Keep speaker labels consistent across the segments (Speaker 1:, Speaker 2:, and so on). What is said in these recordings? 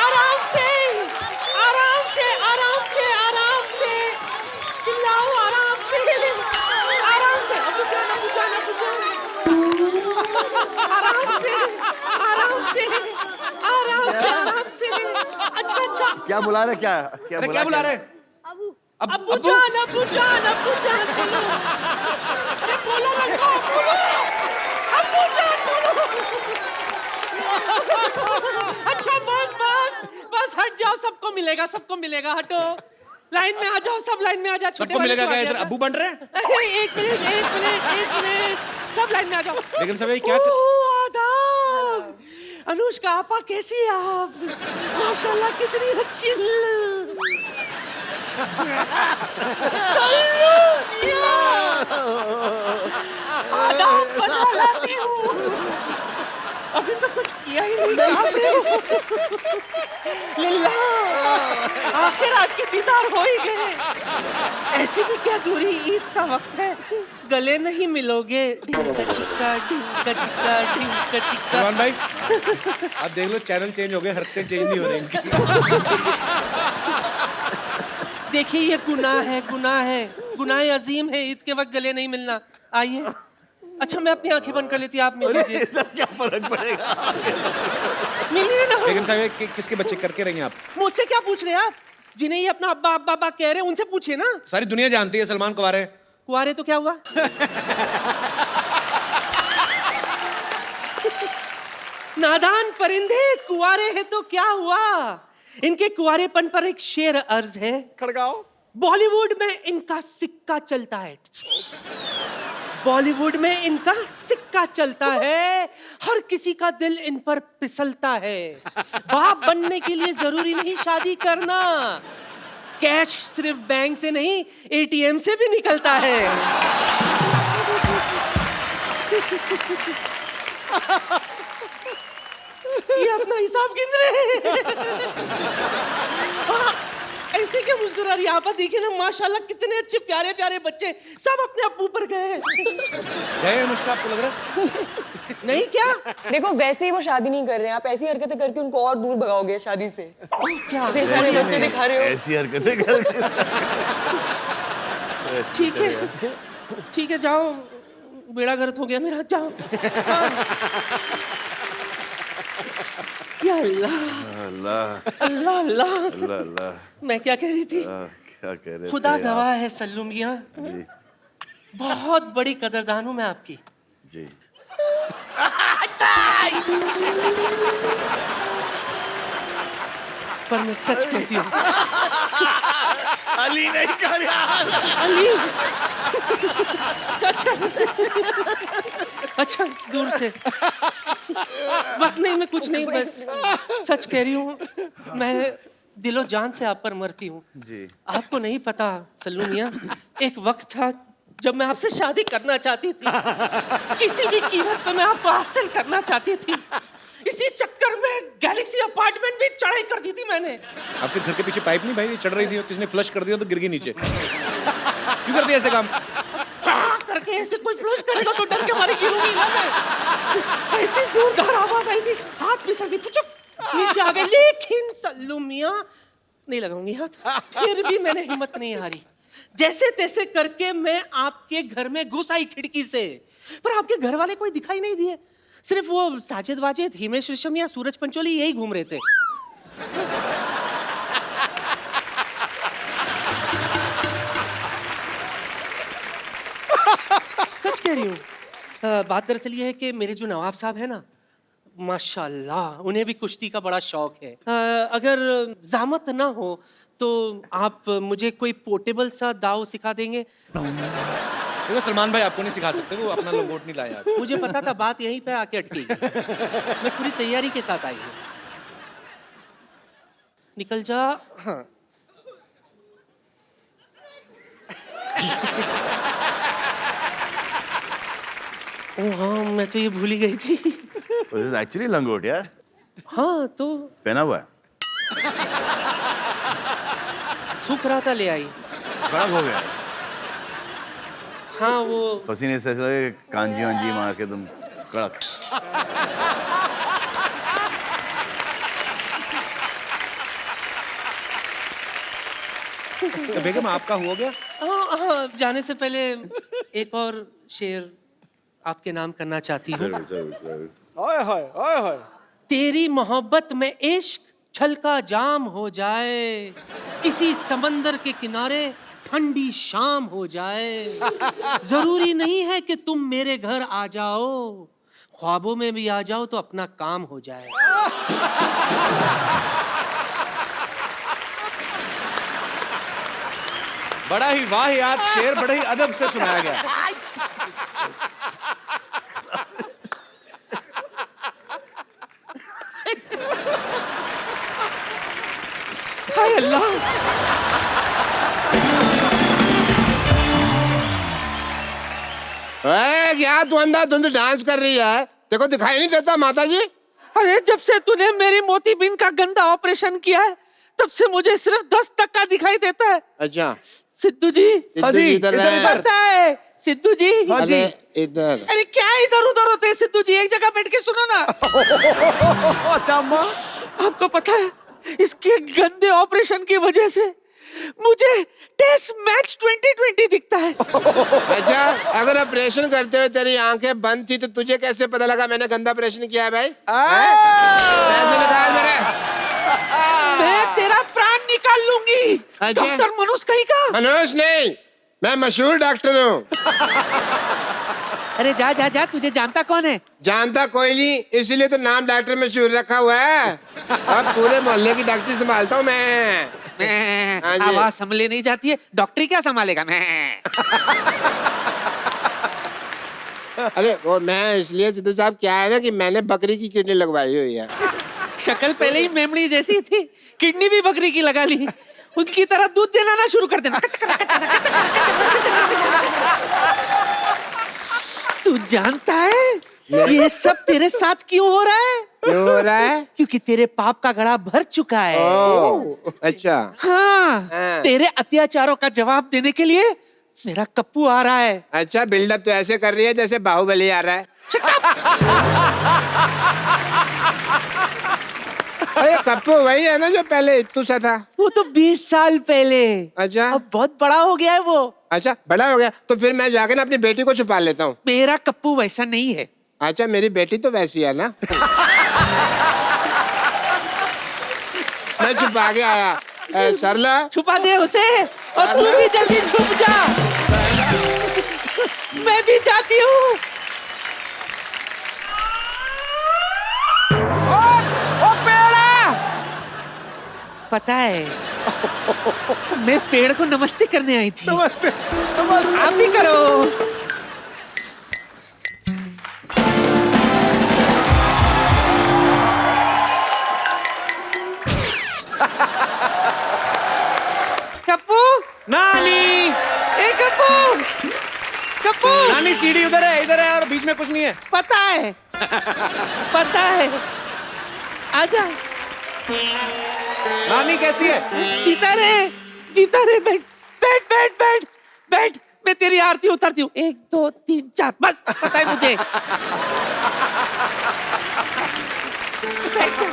Speaker 1: आराम से, आराम से, आराम से, आराम से, चिल्लाओ आराम से, आराम से, अबू जान, अबू जान, अबू जान, आराम से, आराम से, आराम से, आराम से, अच्छा अच्छा।
Speaker 2: क्या बुला रहे? क्या क्या
Speaker 3: अरे क्या बुला रहे?
Speaker 1: अबू जान, अबू जान, अबू जान, बोलो, अरे बोलो लड़का, बोलो, अबू जान बोलो। अच्छा बस बस बस, हट जाओ, सबको मिलेगा, सबको मिलेगा, हटो, लाइन में आ जाओ, सब लाइन में आ जाओ।
Speaker 3: सबको मिलेगा क्या? इधर अब्बू बन रहे हैं?
Speaker 1: एक मिनट, एक मिनट, एक मिनट, सब लाइन में आ जाओ।
Speaker 3: लेकिन सब क्या
Speaker 1: आदाब, अनुष्का आपा, कैसी है आप? माशाल्लाह कितनी अच्छी। आदाब बजा लाती हूँ, अभी तो कुछ किया ही नहीं आपने। लिल्ला, आखिर आपके दीदार हो ही गए। ऐसी भी क्या दूरी, ईद का वक्त है, गले नहीं मिलोगे। ढिंका चिक्का, ढिंका चिक्का, ढिंका चिक्का।
Speaker 3: सलमान भाई आप देख लो, चैनल चेंज हो गए, हरकतें चेंज नहीं हो रही इनकी।
Speaker 1: देखिए ये गुनाह है, गुनाह है, गुनाह अजीम है, ईद के वक्त गले नहीं मिलना। आइए, अच्छा मैं अपनी आंखें बंद कर लेती, आप मिल लीजिए।
Speaker 2: क्या फर्क पड़ेगा?
Speaker 1: मिलिए ना।
Speaker 3: लेकिन साहब किसके बच्चे करके रही हैं आप?
Speaker 1: मुझसे क्या पूछ रहे हैं आप? जिन्हें ये अपना अब्बा अब्बा अब्बा कह रहे हैं, उनसे पूछिए ना।
Speaker 3: सारी दुनिया जानती है सलमान कुंवारे।
Speaker 1: कुंवारे तो क्या हुआ? नादान परिंदे, कुंवारे हैं तो क्या हुआ? इनके कुंवारेपन पर एक शेर अर्ज है।
Speaker 2: खड़काओ।
Speaker 1: बॉलीवुड में इनका सिक्का चलता है, बॉलीवुड में इनका सिक्का चलता है, हर किसी का दिल इन पर फिसलता है। बाप बनने के लिए जरूरी नहीं शादी करना, कैश सिर्फ बैंक से नहीं एटीएम से भी निकलता है। ये अपना हिसाब गिन रहे हैं। ऐसे क्या मुस्कुरा रही है आप? देखिए ना, माशाल्लाह कितने अच्छे प्यारे प्यारे बच्चे, सब अपने अब्बू पर गए।
Speaker 3: गए अनुष्का, आपको लग रहा है?
Speaker 1: नहीं क्या?
Speaker 4: देखो वैसे ही वो शादी नहीं कर रहे हैं, आप ऐसी हरकतें करके उनको और दूर भगाओगे शादी से।
Speaker 1: क्या
Speaker 4: इतने सारे बच्चे दिखा रहे हो।
Speaker 2: ऐसी हरकतें करके।
Speaker 1: ठीक है, ठीक है, जाओ, बेड़ा गर्क हो गया मेरा, जाओ। या अल्लाह
Speaker 2: अल्लाह
Speaker 1: अल्लाह अल्लाह,
Speaker 2: अल्लाह अल्लाह।
Speaker 1: मैं क्या कह रही थी?
Speaker 2: क्या कह रहे
Speaker 1: खुदा
Speaker 2: थे
Speaker 1: गवाह है सल्लू मियां,
Speaker 2: जी
Speaker 1: बहुत बड़ी कदरदान हूं मैं आपकी।
Speaker 2: जी।
Speaker 1: पर मैं सच कहती हूँ।
Speaker 2: अली नहीं कर यार।
Speaker 1: अली, अच्छा दूर से, बस नहीं, मैं कुछ नहीं, बस सच कह रही हूँ, मैं दिलो जान से आप पर मरती हूँ।
Speaker 2: जी।
Speaker 1: आपको नहीं पता सल्लू मियां, एक वक्त था जब मैं आपसे शादी करना चाहती थी, किसी भी कीमत पर मैं आपको हासिल करना चाहती थी। इसी चक्कर में गैलेक्सी अपार्टमेंट भी चढ़ाई कर दी थी मैंने।
Speaker 3: आपके घर के पीछे पाइप नहीं भाई चढ़ रही थी, किसने फ्लश कर दिया तो गिर गई नीचे। क्यों करती है ऐसे काम?
Speaker 1: करके ऐसे कोई फ्लश करेगा तो डर के मारे गिरूंगी ना मैं। ऐसी जोरदार आवाज आई थी, हाथ फिसल गई, पुचुक नीचे आ गए। लेकिन सल्लू मियां, नहीं लगाऊंगी हाथ, फिर भी मैंने हिम्मत नहीं हारी। जैसे तैसे करके मैं आपके घर में घुस आई खिड़की से, पर आपके घर वाले कोई दिखाई नहीं दिए, सिर्फ वो साजिद वाजिद, हिमेश रेशमिया, सूरज पंचोली यही घूम रहे थे। सच कह रही हूँ। बात दरअसल ये है कि मेरे जो नवाब साहब है ना, माशाल्लाह, उन्हें भी कुश्ती का बड़ा शौक है। अगर ज़हमत ना हो तो आप मुझे कोई पोर्टेबल सा दाव सिखा देंगे?
Speaker 3: देखो सलमान भाई आपको नहीं सिखा सकते, वो अपना लंगोट नहीं लाया।
Speaker 1: मुझे पता था बात यहीं पे आके अटकेगी। मैं पूरी तैयारी के साथ आई हूँ। निकल जा। हाँ, ओ हाँ, मैं तो ये भूल ही गई थी।
Speaker 2: This is actually लंगोट यार।
Speaker 1: हाँ तो
Speaker 2: पहना हुआ है।
Speaker 1: सूख रहा था, ले आई।
Speaker 2: खराब हो गया है।
Speaker 1: हाँ वो
Speaker 2: पसीने से ऐसा लगे कांजी वांजी मार के तुम। कड़क।
Speaker 3: तो बेगम आपका हो गया?
Speaker 1: हाँ हाँ, जाने से पहले एक और शेर आपके नाम करना चाहती हूँ।
Speaker 5: ओए होए ओए होए।
Speaker 1: तेरी मोहब्बत में इश्क छलका जाम हो जाए, किसी समंदर के किनारे ठंडी शाम हो जाए। जरूरी नहीं है कि तुम मेरे घर आ जाओ, ख्वाबों में भी आ जाओ तो अपना काम हो जाए।
Speaker 3: बड़ा ही वाहियात शेर बड़े ही अदब से सुनाया गया।
Speaker 1: हाय अल्लाह,
Speaker 5: क्या तू अंधाधुंध डांस कर रही है? देखो दिखाई नहीं देता माता जी?
Speaker 1: अरे जब से तूने मेरी मोतीबीन का गंदा ऑपरेशन किया है तब से मुझे सिर्फ 10% दिखाई देता है।
Speaker 5: अच्छा
Speaker 1: सिद्धू जी,
Speaker 5: हाँ जी, इधर है।
Speaker 1: पता है सिद्धू जी?
Speaker 5: अरे इधर।
Speaker 1: अरे क्या इधर उधर होते हैं सिद्धू जी, एक जगह बैठ के सुनो ना।
Speaker 5: अच्छा अम्मा।
Speaker 1: आपको पता है इसके गंदे ऑपरेशन की वजह से मुझे टेस्ट मैच 2020 दिखता है।
Speaker 5: अच्छा, अगर ऑपरेशन करते हुए तेरी आंखें बंद थी तो तुझे कैसे पता लगा मैंने गंदा ऑपरेशन किया है भाई? पैसे निकाल मेरे।
Speaker 1: मैं तेरा प्राण निकाल लूंगी।
Speaker 5: अच्छा।
Speaker 1: डॉक्टर मनोज कहीं का?
Speaker 5: मनोज नहीं, मैं मशहूर डॉक्टर हूँ।
Speaker 1: अरे जा जा जा, तुझे जानता कौन है?
Speaker 5: जानता कोई नहीं, इसीलिए तो नाम डॉक्टर मशहूर रखा हुआ है। अब पूरे मोहल्ले की डॉक्टरी संभालता हूँ मैं। हाँ जी।
Speaker 1: आवाज संभले नहीं जाती है, डॉक्टरी क्या संभालेगा? मैं
Speaker 5: अरे वो मैं इसलिए सिद्धू साहब, क्या है ना कि मैंने बकरी की किडनी लगवाई हुई है।
Speaker 1: शक्ल पहले ही मेमनी जैसी थी, किडनी भी बकरी की लगा ली। उनकी तरह दूध दिलाना शुरू कर देना। तू जानता है ये सब तेरे साथ क्यों हो रहा है?
Speaker 5: क्यों हो रहा है?
Speaker 1: क्योंकि तेरे पाप का घड़ा भर चुका है।
Speaker 5: ओह, अच्छा।
Speaker 1: हाँ, तेरे अत्याचारों का जवाब देने के लिए मेरा कप्पू आ रहा है।
Speaker 5: अच्छा, बिल्डअप तो ऐसे कर रही है जैसे बाहुबली आ रहा है। अरे कप्पू वही है ना जो पहले इत्तू सा था?
Speaker 1: वो तो 20 साल पहले।
Speaker 5: अच्छा।
Speaker 1: अब बहुत बड़ा हो गया है वो।
Speaker 5: अच्छा, बड़ा हो गया तो फिर मैं जाके ना अपनी बेटी को छुपा लेता हूँ।
Speaker 1: मेरा कप्पू वैसा नहीं है।
Speaker 5: अच्छा, मेरी बेटी तो वैसी है ना। मैं छुपा के आया। सरला,
Speaker 1: छुपा दे उसे और तू भी जल्दी छुप जा। मैं भी जाती हूँ। पता है मैं पेड़ को नमस्ते करने आई थी।
Speaker 3: नमस्ते नमस्ते।
Speaker 1: आप भी करो। कप्पू,
Speaker 3: नानी,
Speaker 1: ए कप्पू, कप्पू।
Speaker 3: नानी सीढ़ी उधर है और बीच में कुछ नहीं है।
Speaker 1: पता है, पता है। आजा।
Speaker 3: नानी कैसी है?
Speaker 1: जीता रे, बैठ बैठ बैठ बैठ बैठ। मैं तेरी आरती उतारती हूँ। 1 2 3 4 बस, पता है मुझे। बैठ जा।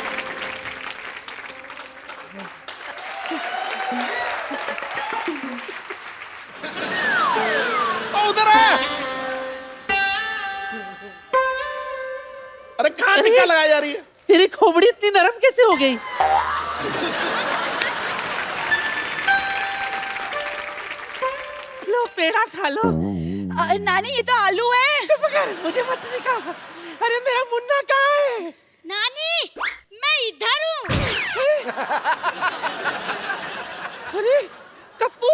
Speaker 3: उधर है। अरे कहाँ टिक्का लगाई जा रही है?
Speaker 1: तेरी खोपड़ी इतनी नरम कैसे हो गई? लो पेड़ा खा लो।
Speaker 6: नानी ये तो आलू है।
Speaker 1: चुप कर, मुझे मत सिखा। अरे मेरा मुन्ना कहाँ है?
Speaker 6: नानी मैं इधर हूँ।
Speaker 1: अरे कप्पू,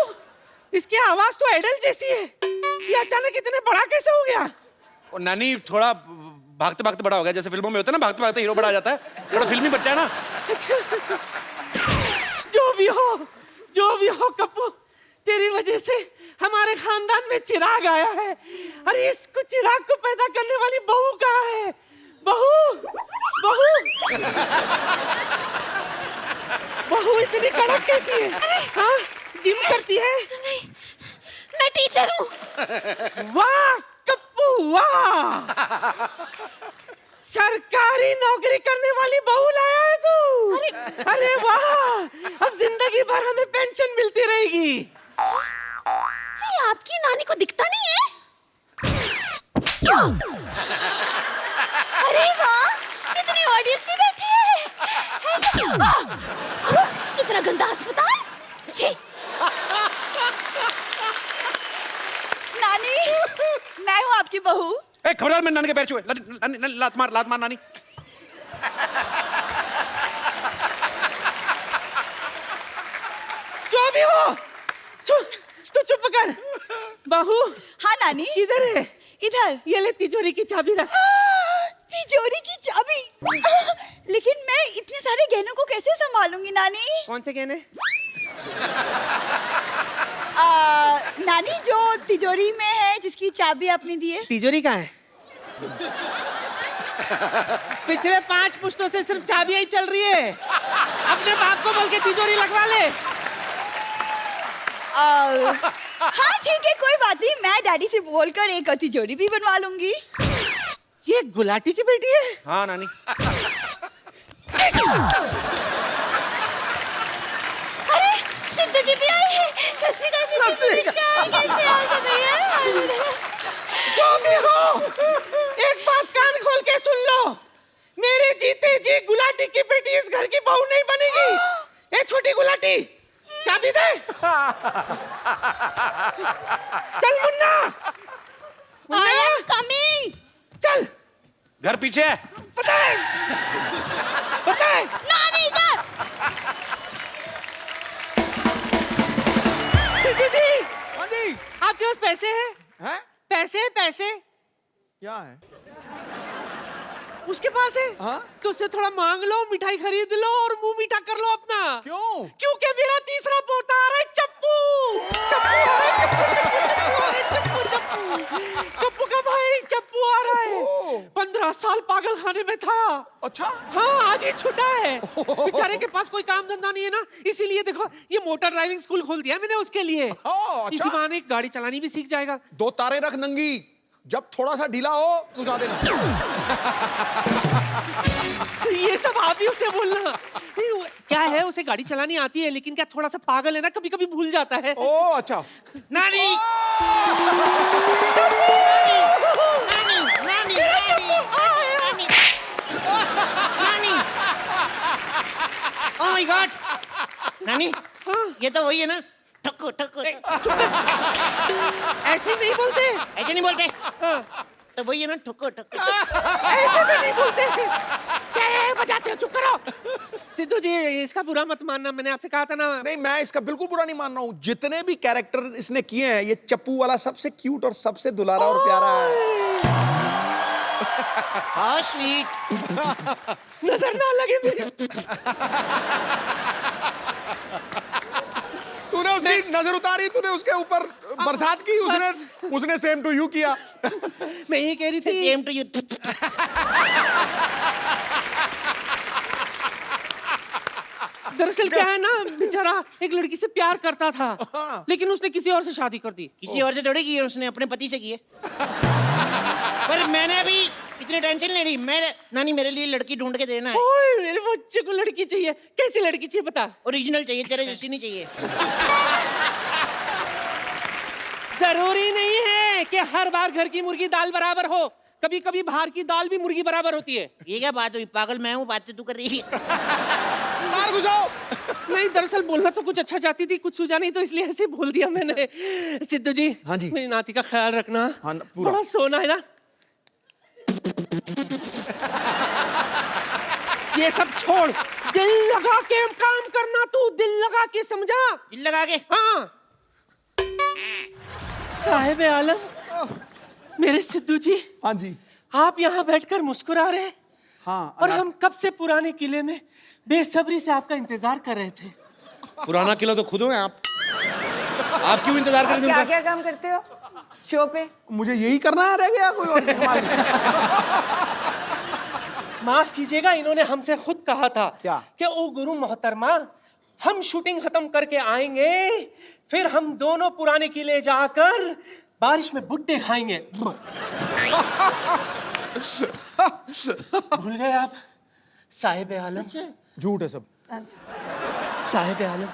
Speaker 1: इसकी आवाज तो आइडल जैसी है। ये अचानक इतने बड़ा कैसे हो गया?
Speaker 3: और नानी थोड़ा भागते भागते बड़ा हो गया, जैसे फिल्मों में होता है ना, भागते भागते हीरो बड़ा आ जाता है। थोड़ा फिल्मी बच्चा है ना। जो भी हो कप्पू, तेरी वजह से हमारे खानदान में चिराग आया है। अरे इसको चिराग को पैदा करने वाली बहू कहाँ है? बहू इतनी कड़क कैसी है? हाँ, जिम करती है?
Speaker 6: नहीं, मैं टीचर हूँ।
Speaker 1: वाह कप्पू,
Speaker 3: वाह, सरकारी नौकरी करने वाली बहू लाया है तू। अरे वाह, अब जिंदगी भर हमें पेंशन मिलती रहेगी।
Speaker 6: ये आपकी नानी को दिखता नहीं है? अरे वाह, कितनी ऑडियंस भी बैठी है। इतना गंदा अस्पताल। छी। नानी, मैं हूँ आपकी बहू।
Speaker 7: ए, खबरदार, मैं नानी के पैर छुए। लात मार नानी।
Speaker 3: जो भी हो, तू चुप कर। बहू,
Speaker 6: हाँ नानी।
Speaker 3: किधर है?
Speaker 6: इधर।
Speaker 3: ये ले तिजोरी की चाबी रख।
Speaker 6: तिजोरी की चाबी। लेकिन मैं इतने सारे गहनों को कैसे संभालूंगी नानी?
Speaker 3: कौन से गहने?
Speaker 6: नानी, जो तिजोरी में है, जिसकी चाबी आपने दी है।
Speaker 3: तिजोरी कहाँ है? पिछले 5 पुश्तों से सिर्फ चाबियां ही चल रही है। अपने बाप को बोल के तिजोरी लगवा ले।
Speaker 6: हाँ ठीक है, कोई बात नहीं, मैं डैडी से बोलकर एक तिजोरी भी बनवा लूंगी।
Speaker 3: ये गुलाटी की बेटी है?
Speaker 7: हाँ नानी।
Speaker 6: अरे सिद्धू जी भी आए हैं। सत श्री अकाल सिद्धू जी, कैसे हो सब भैया?
Speaker 3: जो भी हो, एक बात कान खोल के सुन लो। मेरे जीते जी गुलाटी की बेटी इस घर की बहू नहीं बनेगी। ए छोटी गुलाटी, चाबी दे। चल मुन्ना,
Speaker 6: I am coming.
Speaker 3: चल।
Speaker 7: घर पीछे है।
Speaker 3: पता है।
Speaker 6: नानी इधर।
Speaker 3: सिद्धू जी,
Speaker 7: हाँ जी।
Speaker 3: आपके पास पैसे हैं?
Speaker 7: हैं?
Speaker 3: पैसे
Speaker 7: क्या है?
Speaker 3: उसके पास है?
Speaker 7: हाँ?
Speaker 3: तो उससे थोड़ा मांग लो, मिठाई खरीद लो और मुंह मीठा कर लो अपना।
Speaker 7: क्यों?
Speaker 3: क्योंकि मेरा तीसरा पोता आ रहा है, चप्पू आ रहा है, चप्पू का भाई चप्पू आ रहा है। 15 साल पागल खाने में था।
Speaker 7: अच्छा।
Speaker 3: हाँ, आज ही छुटा है। बेचारे के पास कोई काम धंधा नहीं है ना, इसीलिए देखो ये मोटर ड्राइविंग स्कूल खोल दिया मैंने उसके लिए।
Speaker 7: अच्छा।
Speaker 3: इसी बहाने गाड़ी चलानी भी सीख जाएगा।
Speaker 7: 2 तारे रख नंगी, जब थोड़ा सा ढीला हो घुसा देना।
Speaker 3: ये सब आप ही उसे बोलना। नहीं, क्या है, उसे गाड़ी चलानी आती है, लेकिन क्या थोड़ा सा पागल है ना, कभी कभी भूल जाता है।
Speaker 7: ओ अच्छा।
Speaker 3: नानी,
Speaker 1: ओह माय गॉड, नानी, ये तो वही है ना, ठक्कू ठक्कू।
Speaker 3: ऐसे नहीं बोलते।
Speaker 1: ऐसे नहीं बोलते?
Speaker 3: हाँ।
Speaker 1: तो वही है ना, ठक्कू ठक्कू।
Speaker 3: ऐसे भी नहीं बोलते। क्या है, बजाते हो, चुप करो। सिद्धू जी, इसका बुरा मत मानना, मैंने आपसे कहा था ना।
Speaker 7: नहीं, मैं इसका बिल्कुल बुरा नहीं मान रहा हूँ। जितने भी कैरेक्टर इसने किए हैं, ये चप्पू वाला सबसे क्यूट और सबसे दुलारा और प्यारा है।
Speaker 1: How sweet.
Speaker 3: नजर ना लगे मेरे।
Speaker 7: तूने उसकी नजर उतारी, तूने उसके ऊपर बरसात की, उसने सेम टू यू किया।
Speaker 3: मैं ये कह रही थी,
Speaker 1: सेम टू यू।
Speaker 3: दरअसल क्या है ना, बेचारा एक लड़की से प्यार करता था, लेकिन उसने किसी और से शादी कर दी।
Speaker 1: किसी और से थोड़ी की है, उसने अपने पति से की है। पर मैंने अभी इतनी टेंशन नहीं ली। मैं नानी, मेरे लिए लड़की ढूंढ के देना है।
Speaker 3: ओए, मेरे बच्चे को लड़की चाहिए। कैसी लड़की चाहिए बता?
Speaker 1: ओरिजिनल चाहिए, तेरे जैसी नहीं चाहिए।
Speaker 3: जरूरी नहीं है कि हर बार घर की मुर्गी दाल बराबर हो, कभी कभी बाहर की दाल भी मुर्गी बराबर होती है।
Speaker 1: ये क्या बात हुई? पागल मैं हूँ, बातें तू कर रही है।
Speaker 7: मार घुसाओ।
Speaker 3: नहीं, दरअसल बोलना तो कुछ अच्छा चाहती थी, कुछ सूझा नहीं, तो इसलिए ऐसे बोल दिया मैंने। सिद्धू जी,
Speaker 7: हाँ जी।
Speaker 3: मेरी नाती का ख्याल रखना।
Speaker 7: हाँ, पूरा।
Speaker 3: बड़ा सोना है ना। ये सब छोड़, दिल लगा के काम करना, तू दिल लगा के, समझा?
Speaker 1: दिल लगा के।
Speaker 3: हाँ। साहिब आलम, मेरे सिद्धू जी,
Speaker 7: हाँ जी।
Speaker 3: आप यहाँ बैठकर मुस्कुरा रहे।
Speaker 7: हाँ।
Speaker 3: और हम कब से पुराने किले में बेसब्री से आपका इंतजार कर रहे थे।
Speaker 7: पुराना किला तो खुद हो आप क्यों इंतजार करेंगे?
Speaker 4: क्या क्या काम करते हो शो पे?
Speaker 7: मुझे यही करना है, रह गया कोई और कमाल नहीं।
Speaker 3: माफ कीजिएगा, इन्होंने हमसे खुद कहा था
Speaker 7: क्या?
Speaker 3: कि ओ गुरु मोहतरमा, हम शूटिंग खत्म करके आएंगे, फिर हम दोनों पुराने किले जाकर
Speaker 1: बारिश में भुट्टे खाएंगे। भूल गए आप साहिब आलम?
Speaker 7: झूठ है सब।
Speaker 1: साहिब आलम,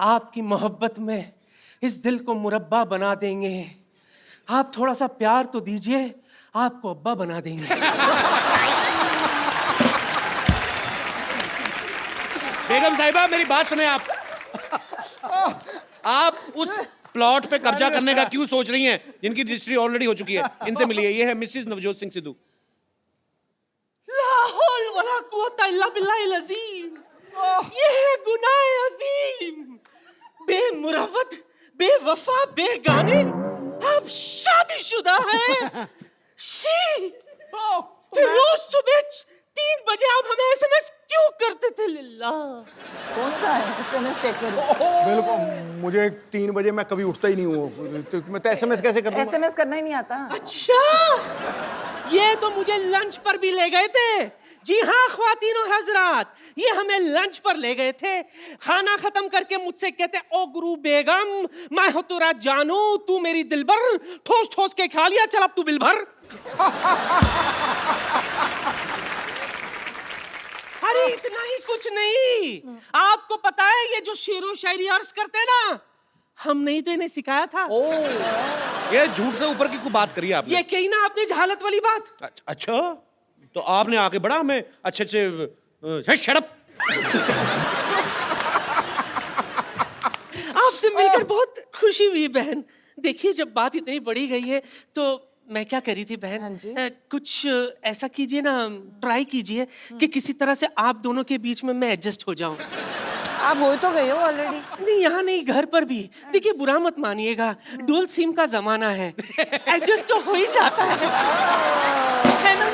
Speaker 1: आपकी मोहब्बत में इस दिल को मुरब्बा बना देंगे। आप थोड़ा सा प्यार तो दीजिए, आपको अब्बा बना देंगे।
Speaker 8: बेगम साहिबा मेरी बात सुने आप। आप उस प्लॉट पे कब्जा करने का क्यों सोच रही हैं जिनकी रजिस्ट्री ऑलरेडी हो चुकी है? इनसे मिलिए, ये है मिसेस नवजोत सिंह सिद्धू।
Speaker 1: ला हौल वला कुव्वता इल्ला बिल्लाहिल अज़ीम। ये है गुनाह अजीम। बेमुरवत, बेवफा, बेगाने, आप शादीशुदा हैं। शी, फिर रोज सुबह 3 बजे आप हमें एसएमएस क्यों करते थे? लिल्ला
Speaker 4: कौन का है SMS चेक करो।
Speaker 7: बिल्कुल, मुझे 3 बजे मैं कभी उठता ही नहीं हूँ, तो मैं तो SMS कैसे कर दूंगा?
Speaker 4: SMS करना ही नहीं आता।
Speaker 1: अच्छा, ये तो मुझे लंच पर भी ले गए थे। जी हाँ ख्वातीन और हजरात, ये हमें लंच पर ले गए थे। खाना खत्म करके मुझसे कहते, ओ गुरु बेगम, मैं हो तेरा जानू, तू मेरी दिलबर, ठोस ठोस के खा लिया, चल अब तू बिल भर। अरे इतना ही कुछ नहीं, आपको पता है ये जो शेरो शायरी अर्ज करते हैं ना, हमने ही तो इन्हें सिखाया था।
Speaker 8: ये झूठ से ऊपर की कोई बात करी आपने?
Speaker 1: ये कही ना आपने जहालत वाली बात।
Speaker 8: अच्छा, तो आपने आके बड़ा हमें अच्छे शड़प।
Speaker 1: आपसे मिलकर बहुत खुशी हुई बहन। देखिए जब बात इतनी बड़ी गई है तो मैं क्या करी थी बहन,
Speaker 4: हाँ जी।
Speaker 1: कुछ ऐसा कीजिए ना, ट्राई कीजिए कि किसी तरह से आप दोनों के बीच में मैं एडजस्ट हो जाऊं।
Speaker 4: आप हो तो गए हो ऑलरेडी।
Speaker 1: नहीं, यहाँ नहीं, घर पर भी। देखिए बुरा मत मानिएगा, डुअल सिम का जमाना है, एडजस्ट तो हो ही जाता है ना?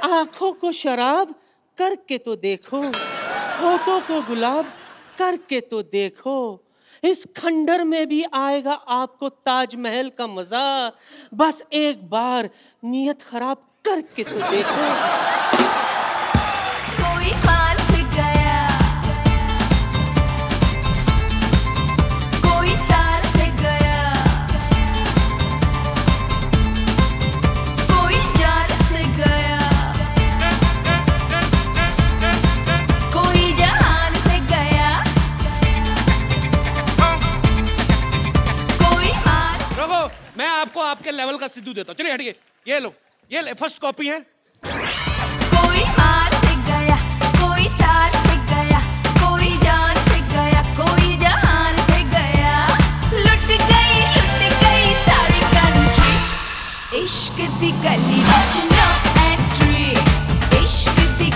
Speaker 1: आंखों को शराब करके तो देखो, होठों को गुलाब करके तो देखो, इस खंडर में भी आएगा आपको ताजमहल का मजा। बस एक बार नियत खराब करके तो देखो।
Speaker 6: कोई हाल से गया, कोई तार से गया, कोई जान से गया, कोई जहान से गया, कोई हाल।
Speaker 8: रुको, मैं आपको आपके लेवल का सिद्धू देता हूँ। चलिए हटिए, ये लो, ये ले, फर्स्ट कॉपी है।
Speaker 6: कोई हाल से गया, कोई तार से गया, कोई जान से गया, कोई जहान से गया, लुट गई सारी कंट्री। इश्क दी गली विच नो एंट्री, इश्क दी